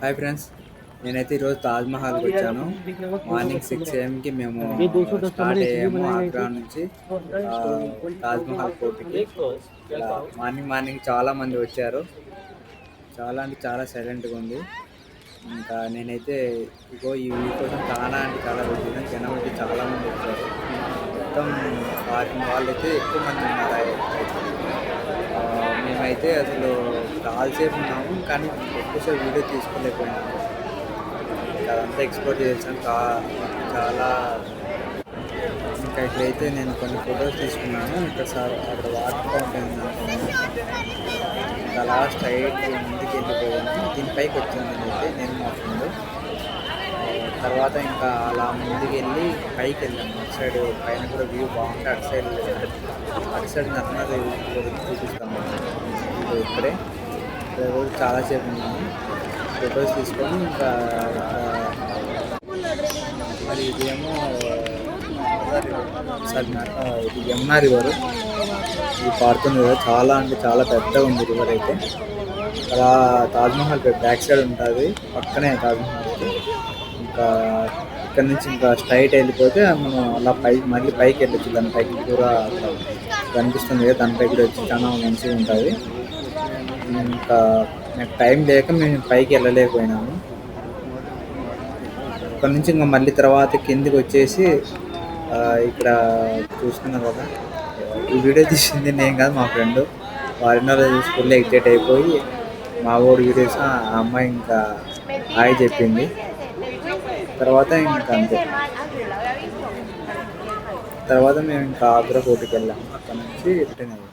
Hi friends, నేనైతే ఈరోజు తాజ్‌మహల్‌కి వచ్చాను. మార్నింగ్ 6 ఏఎంకి మేము స్టార్ట్ అయ్యాము ఆగ్రా నుంచి తాజ్‌మహల్ కోర్ట్‌కి. ఇలా మార్నింగ్ మార్నింగ్ చాలామంది వచ్చారు. చాలా అంటే చాలా సైలెంట్‌గా ఉంది. ఇంకా నేనైతే ఇగో ఈ వ్యూ కోసం చాలా అంటే చాలా వెయిట్ జనం అయితే చాలామంది వచ్చారు. మొత్తం ఫారిన్ వాళ్ళైతే ఎక్కువ మంది ఉన్నారు. మేమైతే అసలు చాలాసేపు ఉన్నాము, కానీ ఎక్కువసేపు వీడియో తీసుకోలేకపోయినాము. అదంతా ఎక్స్‌ప్లోర్ చేసాను. చాలా ఇంకా ఇక్కడైతే నేను కొన్ని ఫొటోస్ తీసుకున్నాను. ఇక్కడ అక్కడ వాటర్ ఫౌంటైన్ ఉందనుకున్నాను. ఇంకా లాస్ట్ స్ట్రైట్ ముందుకు వెళ్ళిపోయాను. దీనిపైకి వచ్చాను నేనైతే, నేను మా ఫ్రెండ్. తర్వాత ఇంకా అలా ముందుకు వెళ్ళి పైకి వెళ్ళాము. అటు సైడ్ పైన కూడా వ్యూ బాగుంటే అటు సైడ్ నర్మదా చూపిస్తాము. ఇక్కడే ఇక్కడ కూడా చాలాసేపు ఉన్నాము. ఫొటోస్ తీసుకొని ఇంకా మరి ఇదేమో ఇది యమునా రివర్. ఇది పారుతుంది కదా, చాలా అంటే చాలా పెద్దగా ఉంది రివర్ అయితే. అలా తాజ్‌మహల్ బ్యాక్ సైడ్ ఉంటుంది, పక్కనే తాజ్‌మహల్కి. ఇంకా ఇక్కడ నుంచి ఇంకా స్ట్రైట్ వెళ్ళిపోతే మనం అలా మళ్ళీ పైకి వెళ్ళొచ్చు. దాని పైకి కూడా కనిపిస్తుంది కదా, దానిపై కూడా వచ్చి చాలా మంచిగా ఉంటుంది. ఇంకా నాకు టైం లేక మేము పైకి వెళ్ళలేకపోయినాము. అక్కడ నుంచి ఇంకా మళ్ళీ తర్వాత కిందికి వచ్చేసి ఇక్కడ చూస్తున్నారు కదా, ఈ వీడియో తీసింది నేను కాదు, మా ఫ్రెండ్. వారిన్నర చూసి ఫుల్ ఎగ్జైట్ అయిపోయి మా ఊరు వీడియోస్ ఆ అమ్మాయి ఇంకా హాయ్ చెప్పింది. తర్వాత ఇంకా అంతే. తర్వాత మేము ఇంకా ఆగ్రా కోర్టుకి వెళ్ళాము. అక్కడ నుంచి రిటర్న్ అయ్యాము.